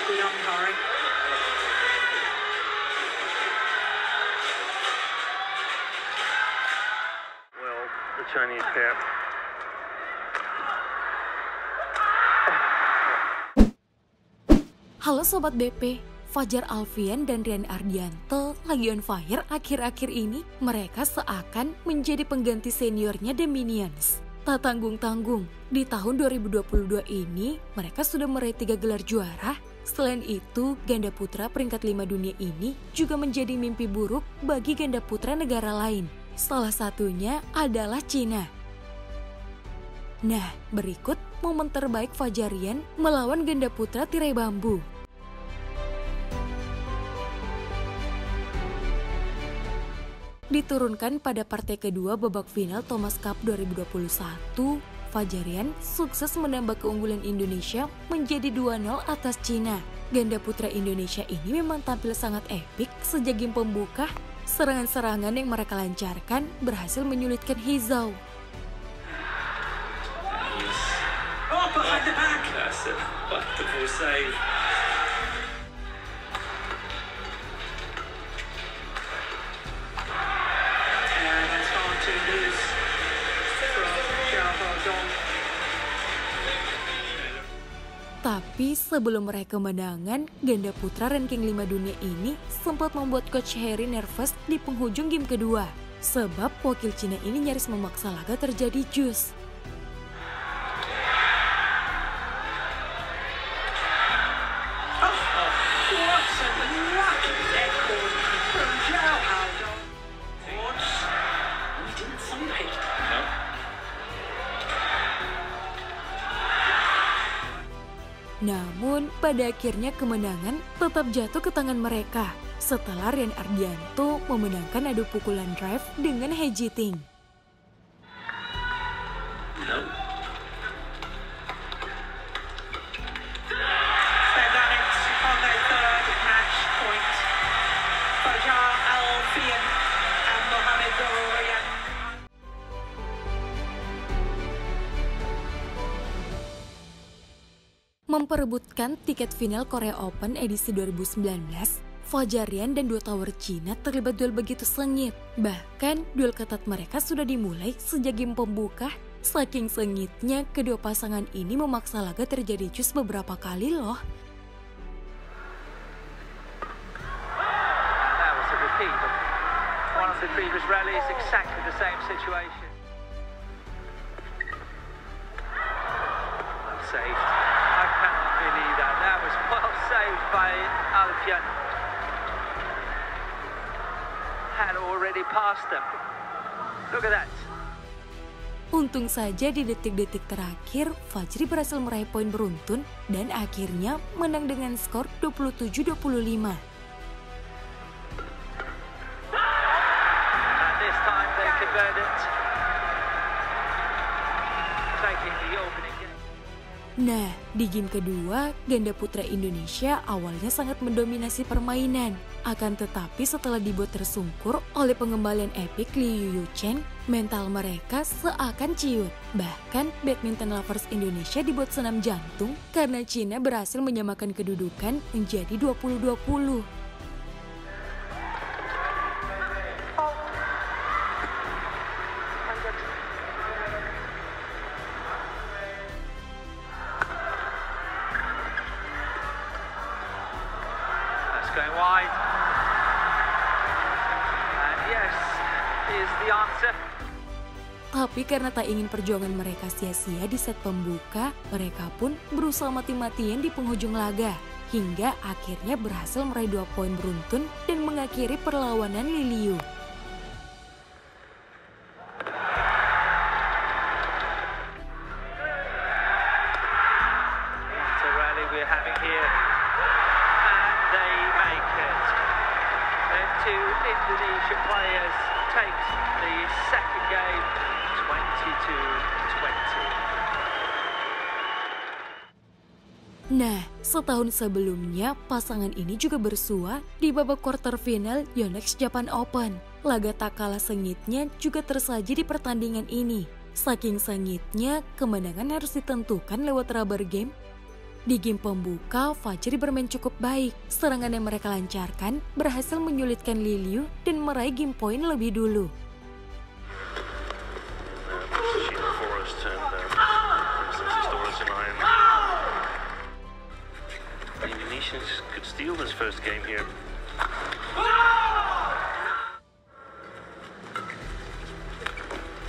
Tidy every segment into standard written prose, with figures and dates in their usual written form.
good umpiring. Well, the Chinese pair. Halo Sobat BP, Fajar Alfian dan Rian Ardianto lagi on fire akhir-akhir ini. Mereka seakan menjadi pengganti seniornya The Minions. Tak tanggung-tanggung, di tahun 2022 ini mereka sudah meraih 3 gelar juara. Selain itu, ganda putra peringkat 5 dunia ini juga menjadi mimpi buruk bagi ganda putra negara lain. Salah satunya adalah Cina. Nah, berikut momen terbaik Fajarian melawan ganda putra tirai bambu. Diturunkan pada partai kedua babak final Thomas Cup 2021, Fajarian sukses menambah keunggulan Indonesia menjadi 2-0 atas Cina. Ganda putra Indonesia ini memang tampil sangat epik sejak game pembuka. Serangan-serangan yang mereka lancarkan berhasil menyulitkan Hizau. Oh, behind the back. That's a wonderful save. And that's far too loose from Xiao Dong. Tapi sebelum meraih kemenangan, ganda putra ranking 5 dunia ini sempat membuat Coach Harry nervous di penghujung game kedua. Sebab wakil Cina ini nyaris memaksa laga terjadi jus. What a lucky record from Xiao Dong. We didn't see it. No. Namun pada akhirnya kemenangan tetap jatuh ke tangan mereka setelah Rian Ardianto memenangkan adu pukulan drive dengan He Jiting. No. They've done it on their third match point. Fajar Alfian and Mohamed Rian. Memperebutkan tiket final Korea Open edisi 2019, Fajarian dan dua tower Cina terlibat duel begitu sengit. Bahkan duel ketat mereka sudah dimulai sejak game pembuka. Saking sengitnya, kedua pasangan ini memaksa laga terjadi jus beberapa kali loh. That was a repeat of one of the previous rallies, exactly the same situation. Well saved. I cannot believe that. That was well saved by Alfian. Had already passed them. Look at that. Untung saja di detik-detik terakhir, Fajri berhasil meraih poin beruntun dan akhirnya menang dengan skor 27-25. And this time they converted. Taking the opening game. Nah, di game kedua, ganda putra Indonesia awalnya sangat mendominasi permainan. Akan tetapi setelah dibuat tersungkur oleh pengembalian epik Liu Yuchen, mental mereka seakan ciut. Bahkan, badminton lovers Indonesia dibuat senam jantung karena Cina berhasil menyamakan kedudukan menjadi 20-20. That's going wide. And yes, is the answer. Tapi karena tak ingin perjuangan mereka sia-sia di set pembuka, mereka pun berusaha mati-matian di penghujung laga. Hingga akhirnya berhasil meraih 2 poin beruntun dan mengakhiri perlawanan Liliu. What a rally we're having here. And they make it. The two Indonesian players take the second game 22-20. Nah, setahun sebelumnya pasangan ini juga bersua di babak quarter final Yonex Japan Open. Laga tak kalah sengitnya juga tersaji di pertandingan ini. Saking sengitnya, kemenangan harus ditentukan lewat rubber game. Di game pembuka, Fajri bermain cukup baik. Serangan yang mereka lancarkan berhasil menyulitkan Liliu dan meraih game point lebih dulu. The Indonesians could steal this first game here.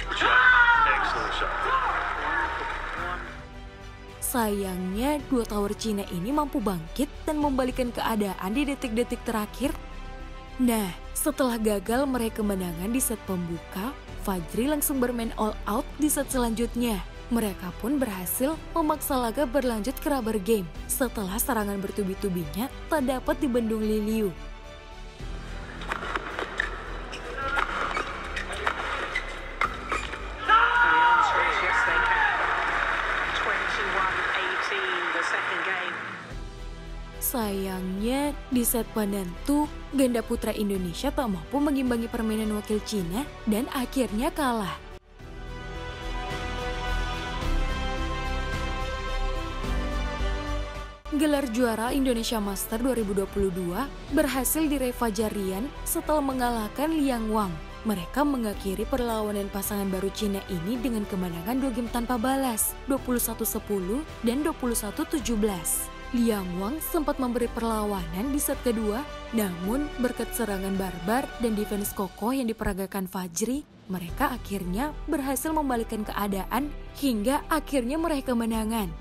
Good shot. Excellent shot. Sayangnya, dua tower Cina ini mampu bangkit dan membalikkan keadaan di detik-detik terakhir. Nah, setelah gagal meraih kemenangan di set pembuka, Fajri langsung bermain all out di set selanjutnya. Mereka pun berhasil memaksa laga berlanjut ke rubber game setelah serangan bertubi-tubinya tak dapat dibendung Liliu. Sayangnya, di set penentu, ganda putra Indonesia tak mampu mengimbangi permainan wakil Cina dan akhirnya kalah. Gelar juara Indonesia Master 2022 berhasil diraih Fajar Rian setelah mengalahkan Liang Wang. Mereka mengakhiri perlawanan pasangan baru Cina ini dengan kemenangan 2 game tanpa balas, 21-10 dan 21-17. Liang Wang sempat memberi perlawanan di set kedua, namun berkat serangan barbar dan defense kokoh yang diperagakan Fajri, mereka akhirnya berhasil membalikkan keadaan hingga akhirnya meraih kemenangan.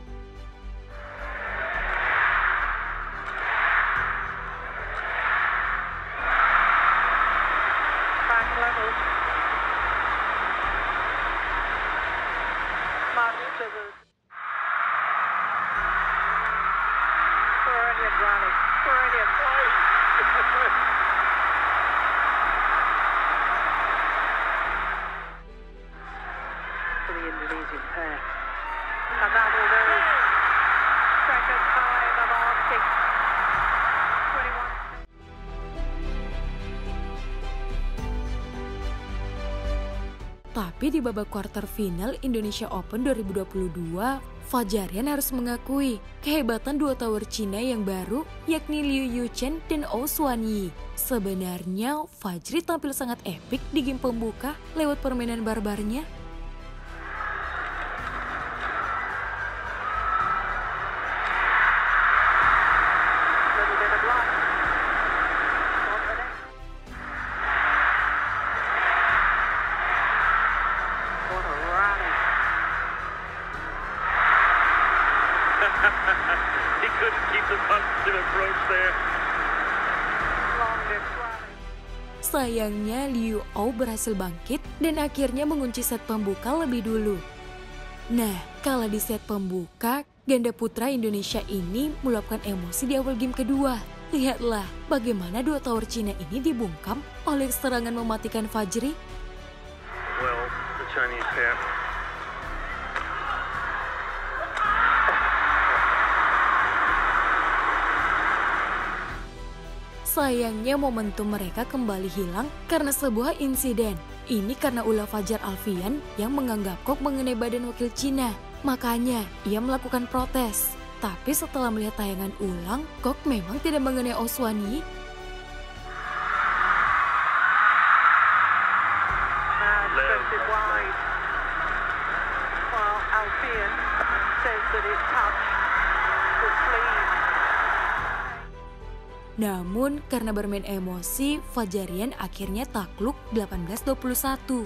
For the Indonesian pair. And that will do. Second time of asking. 21. Tapi di babak quarter final Indonesia Open 2022, Fajarian harus mengakui kehebatan dua tower Cina yang baru, yakni Liu Yuchen dan Ou Xuanyi. Sebenarnya, Fajri tampil sangat epik di game pembuka lewat permainan barbarnya. He couldn't keep the positive approach there. Sayangnya Liu Ou berhasil bangkit dan akhirnya mengunci set pembuka lebih dulu. Nah, kalah di set pembuka, ganda putra Indonesia ini meluapkan emosi di awal game kedua. Lihatlah bagaimana dua tower Cina ini dibungkam oleh serangan mematikan Fajri. Well, the Chinese pair. Sayangnya momentum mereka kembali hilang karena sebuah insiden. Ini karena ulah Fajar Alfian yang menganggap Kok mengenai badan wakil Cina. Makanya ia melakukan protes. Tapi setelah melihat tayangan ulang, Kok memang tidak mengenai Ou Xuanyi. Alfian says that it touched the sleeve. Namun karena bermain emosi, Fajarian akhirnya takluk 18-21.